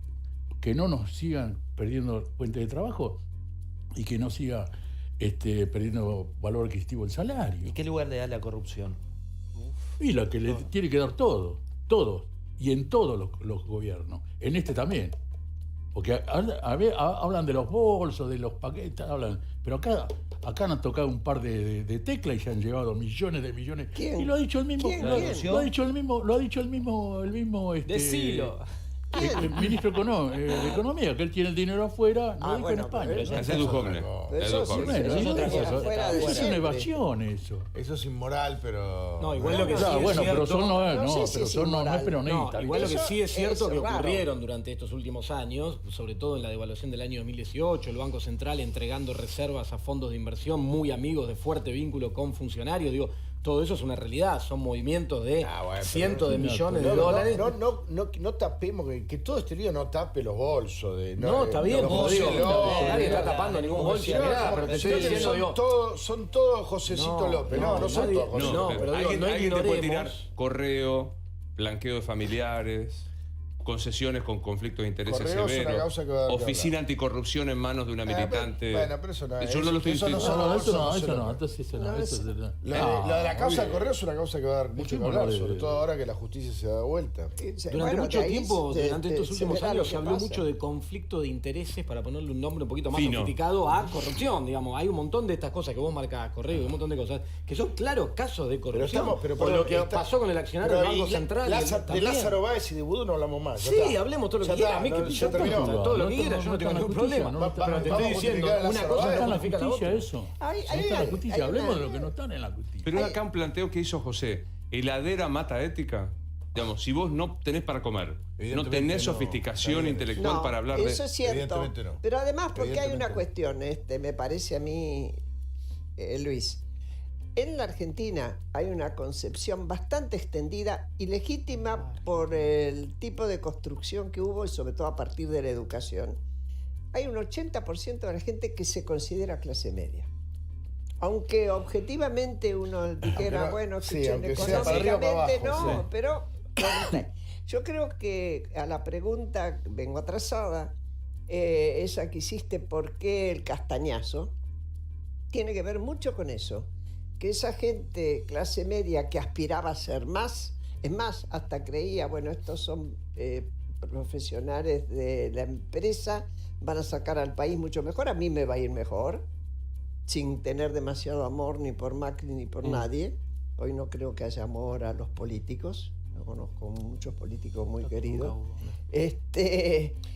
que no nos sigan perdiendo fuentes de trabajo y que no siga perdiendo valor adquisitivo el salario. ¿Y qué lugar le da la corrupción? Y la que le tiene que dar todo, y en todos los gobiernos, en este también. Porque hablan de los bolsos, de los paquetes, pero acá han tocado un par de teclas y se han llevado millones de millones. ¿Quién? Y lo ha dicho el mismo. ¿Quién? Lo ha dicho el mismo. Decilo. El ministro de Economía, que él tiene el dinero afuera, no dijo en España. Es Duhovne. Es una evasión eso. Eso es inmoral, pero... No, igual lo que sí es bueno, cierto... pero son no es No, peronista. igual lo que sí es cierto que raro. ocurrieron durante estos últimos años, sobre todo en la devaluación del año 2018, el Banco Central entregando reservas a fondos de inversión muy amigos de fuerte vínculo con funcionarios, digo, todo eso es una realidad, son movimientos de cientos de millones de dólares. No tapemos, que todo este lío no tape los bolsos. No, está bien, nadie está tapando ningún bolso. Pero te estoy diciendo, son todos Josecito López. No son todos Josecito López. pero digo, alguien te puede tirar ignoremos. correo, blanqueo de familiares, concesiones con conflictos de intereses Correo es una severos, causa que va a dar que oficina anticorrupción en manos de una militante. Bueno, pero eso no es. Yo no lo estoy Eso no diciendo. son- Lo de la causa del correo es una causa que va a dar mucho que hablar, sobre todo ahora que la justicia se da vuelta. Durante mucho tiempo, durante estos últimos años, se habló mucho de conflicto de intereses, para ponerle un nombre un poquito más sofisticado, a corrupción. Digamos, hay un montón de estas cosas que vos marcás, correo, y un montón de cosas, que son claros casos de corrupción. Por lo que pasó con el accionario del Banco Central. De Lázaro Báez y de Vudú no hablamos más. Sí, hablemos todo lo que quiera. A mí que ya terminó. todo lo que quiera, yo no tengo ningún problema. Pero te estoy diciendo, una cosa Está en no la justifica la justicia otra. eso. No está en la justicia. Hablemos de lo que no están en la justicia. Pero acá un planteo que hizo José. ¿Heladera mata ética? Digamos, si vos no tenés para comer, no tenés sofisticación intelectual para hablar de... Eso es cierto. Evidentemente no. Pero además, porque hay una Evidentemente no. cuestión, me parece a mí, Luis. En la Argentina hay una concepción bastante extendida y legítima por el tipo de construcción que hubo y sobre todo a partir de la educación. hay un 80% de la gente que se considera clase media. Aunque objetivamente uno dijera, bueno, sí, aunque sea para arriba o para económicamente abajo, no, sí. pero bueno, yo creo que a la pregunta, vengo atrasada, esa que hiciste, ¿por qué el castañazo? Tiene que ver mucho con eso, que esa gente clase media que aspiraba a ser más, es más, hasta creía, bueno, estos son profesionales de la empresa, van a sacar al país mucho mejor, a mí me va a ir mejor, sin tener demasiado amor ni por Macri ni por nadie. Hoy no creo que haya amor a los políticos, no conozco muchos políticos muy queridos.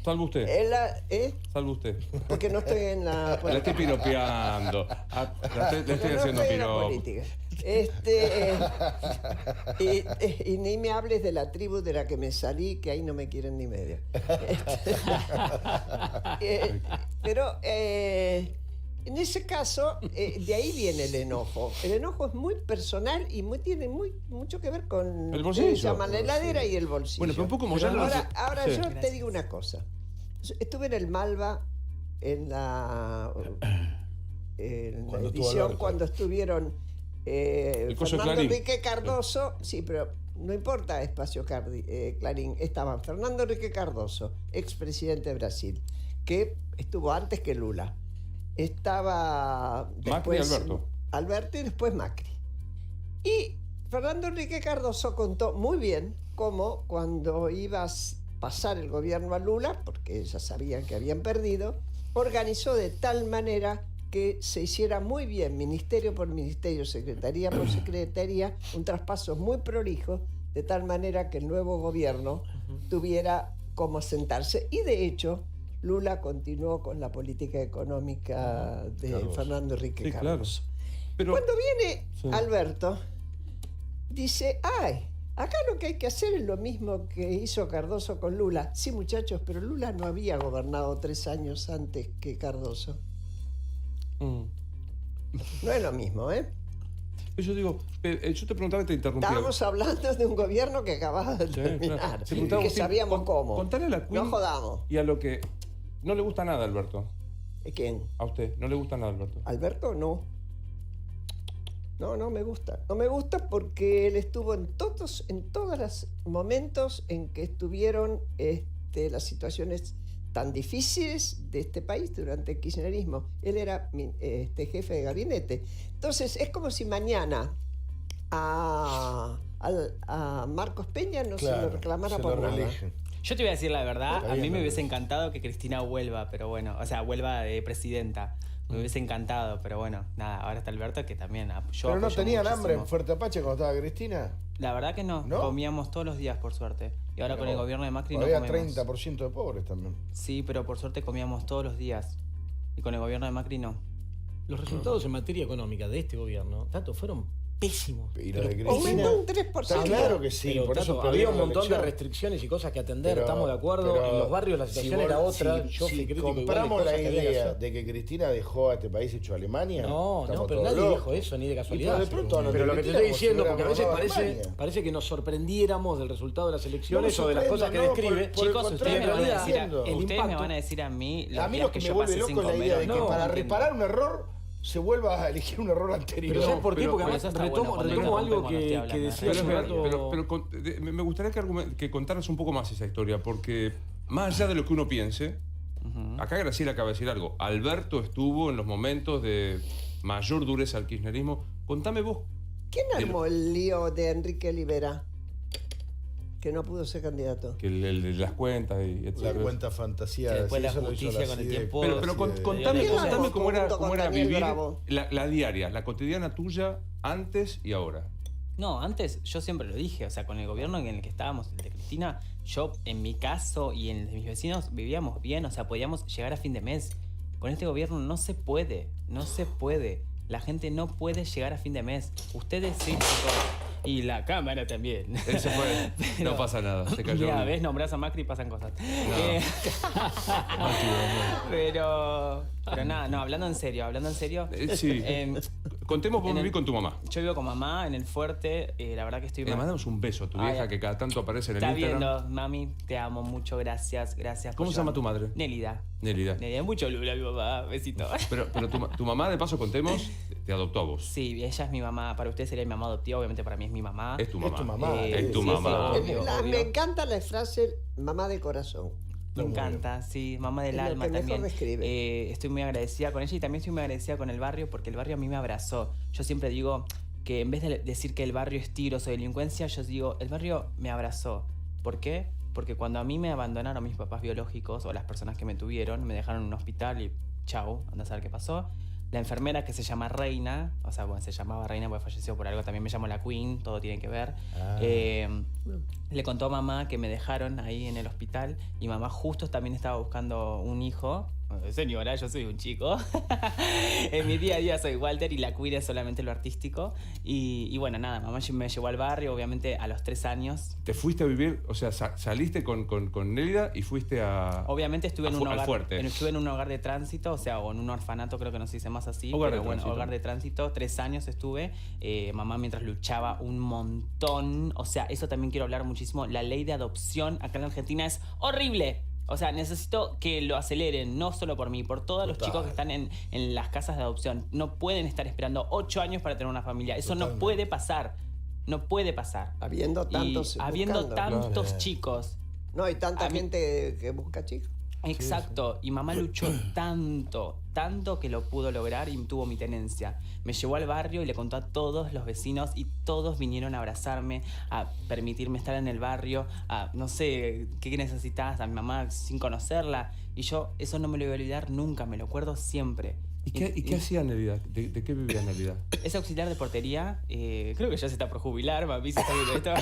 Salve usted. Salve usted. Porque no estoy en la... La estoy piropeando. Le estoy haciendo estoy en la piropo. política. Y ni me hables de la tribu de la que me salí, que ahí no me quieren ni media. Pero en ese caso, de ahí viene el enojo. El enojo es muy personal y tiene mucho que ver con el bolsillo. Llaman la heladera y el bolsillo. Bueno, pero un poco Moyano. Ahora Sí. yo te digo una cosa. Estuve en el Malva en la edición cuando estuvieron Fernando Enrique Cardoso. Sí, pero no importa Espacio Clarín. Estaban Fernando Enrique Cardoso, expresidente de Brasil, que estuvo antes que Lula. Estaba después Macri y Alberto y después Macri. Y Fernando Enrique Cardoso contó muy bien cómo cuando iba a pasar el gobierno a Lula, porque ya sabían que habían perdido, organizó de tal manera que se hiciera muy bien, ministerio por ministerio, secretaría por secretaría, un traspaso muy prolijo, de tal manera que el nuevo gobierno tuviera cómo sentarse. Y de hecho, Lula continuó con la política económica de Fernando Enrique Cardoso. Claro. Pero, cuando viene Alberto, dice, acá lo que hay que hacer es lo mismo que hizo Cardoso con Lula. Sí, muchachos, pero Lula no había gobernado 3 años antes que Cardoso. No es lo mismo, ¿eh? Yo digo, yo te preguntaba y te interrumpí. Estábamos hablando de un gobierno que acababa de terminar, claro. que sabíamos cómo. Contale a la Queen no jodamos. Y a lo que no le gusta nada, Alberto. ¿Quién? A usted, no le gusta nada, Alberto. Alberto, no. No me gusta. No me gusta porque él estuvo en todos los momentos en que estuvieron las situaciones tan difíciles de este país durante el kirchnerismo. Él era jefe de gabinete. Entonces, es como si mañana a Marcos Peña no se lo reclamara por nada. Yo te voy a decir la verdad, a mí me hubiese encantado que Cristina vuelva, pero bueno, o sea, vuelva de presidenta. Me hubiese encantado, pero bueno, nada, ahora está Alberto que también apoyó. ¿Pero no tenían muchísimo. hambre en Fuerte Apache cuando estaba Cristina? La verdad que no, comíamos todos los días, por suerte. Y ahora con el gobierno de Macri no había comemos. 30% de pobres también. Sí, pero por suerte comíamos todos los días. Y con el gobierno de Macri no. Los resultados en materia económica de este gobierno, Tato, fueron pésimos. Y los de Cristina, aumentó un 3%. Está claro que sí, pero, por eso Tato, había un montón de elección. restricciones y cosas que atender, Pero- estamos de acuerdo. pero En los barrios la situación si era vos- otra. si- Yo fui si crítico igual de compramos la cosas que había que idea hacer. de que Cristina dejó a este país hecho Alemania. No, estamos pero todos nadie locos. dijo eso, ni de Y casualidad. pero de pronto nos Pero lo que te Cristina estoy diciendo, como si porque a veces hubiéramos ganado parece, Alemania. que nos sorprendiéramos del resultado de las No elecciones me o de las cosas que sorprendo, no, describe. por el Chicos, ustedes contrario, me van a decir, entiendo. el ustedes me impacto. van a decir a mí A los mí días lo que que me yo vuelve pasé sin loco es la idea de comer. que No, para entiendo. reparar un error se vuelva a elegir un error anterior. Pero ¿sabes por qué? pero- Porque pero además eso está retomo, bueno cuando retomo algo interrumpen cuando estoy que hablando, decía Pero, hace un espera, rato. me gustaría que contaras un poco más esa historia, porque más allá de lo que uno piense, acá Graciela acaba de decir algo. Alberto estuvo en los momentos de mayor dureza al kirchnerismo. Contame vos. ¿Quién armó el lío de Enrique Olivera? Que no pudo ser candidato. Que el de las cuentas y La etcétera. cuenta fantasía. Que después sí, la eso lo hizo justicia la con el CIDE. tiempo. Pero contame, ¿Quién la contame armó cómo era junto con Daniel vivir Bravo? la diaria, la cotidiana tuya antes y ahora. No, antes yo siempre lo dije, o sea, con el gobierno en el que estábamos, el de Cristina, yo en mi caso y en el de mis vecinos vivíamos bien, o sea, podíamos llegar a fin de mes. Con este gobierno no se puede, no se puede. La gente no puede llegar a fin de mes. Ustedes sí, chicos. Y la cámara también. Ese fue. No pasa nada. Se cayó. Ya ves, nombrás a Macri y pasan cosas. Pero nada, no, hablando en serio. Sí. Contemos, vos vivís con tu mamá. Yo vivo con mamá en el Fuerte, la verdad que estoy... Le mandamos un beso a tu vieja que cada tanto aparece en el Está Instagram. viendo, mami, te amo mucho, gracias. ¿Cómo se llama tu madre? Nélida. Nélida. Nélida, mucho lula mi mamá, besito. Pero tu mamá, de paso contemos, te adoptó a vos. Sí, ella es mi mamá, para usted sería mi mamá adoptiva, obviamente para mí es mi mamá. Es tu mamá. Es tu mamá. Es tu sí, mamá. sí, obvio, obvio. Me encanta la frase mamá de corazón. Me encanta, sí, mamá del Es lo alma que mejor también. describe. Estoy muy agradecida con ella y también estoy muy agradecida con el barrio porque el barrio a mí me abrazó. Yo siempre digo que en vez de decir que el barrio es tiros o delincuencia, yo digo, el barrio me abrazó. ¿Por qué? Porque cuando a mí me abandonaron mis papás biológicos o las personas que me tuvieron, me dejaron en un hospital y chau, anda a saber qué pasó. La enfermera que se llama Reina, o sea, bueno, se llamaba Reina porque falleció por algo, también me llamo la Queen, todo tiene que ver. Le contó a mamá que me dejaron ahí en el hospital y mamá justo también estaba buscando un hijo. Señora, yo soy un chico. En mi día a día soy Walter y la Queen es solamente lo artístico. Y bueno, nada, mamá me llevó al barrio, obviamente a los 3 años. ¿Te fuiste a vivir, o sea, saliste con Nélida y fuiste a... Obviamente estuve en un al Fuerte? estuve en un hogar de tránsito, o sea, o en un orfanato, creo que no se dice más así. Hogar pero de bueno, tránsito. hogar de tránsito, 3 años estuve. Mamá mientras luchaba un montón. O sea, eso también quiero hablar muchísimo. La ley de adopción acá en Argentina es horrible. O sea, necesito que lo aceleren, no solo por mí, por todos los chicos que están en las casas de adopción. No pueden estar esperando 8 años para tener una familia. Eso no puede pasar. No puede pasar. Habiendo tantos habiendo buscando. tantos chicos. No, hay tanta gente que busca chicos. Exacto, y mamá luchó tanto que lo pudo lograr y tuvo mi tenencia. Me llevó al barrio y le contó a todos los vecinos y todos vinieron a abrazarme, a permitirme estar en el barrio, a no sé, ¿qué necesitas? A mi mamá sin conocerla. Y yo eso no me lo voy a olvidar nunca, me lo acuerdo siempre. ¿Y qué hacía Nélida? ¿De qué vivía Nélida? Es auxiliar de portería, creo que ya se está por jubilar, mami, se está viendo esto.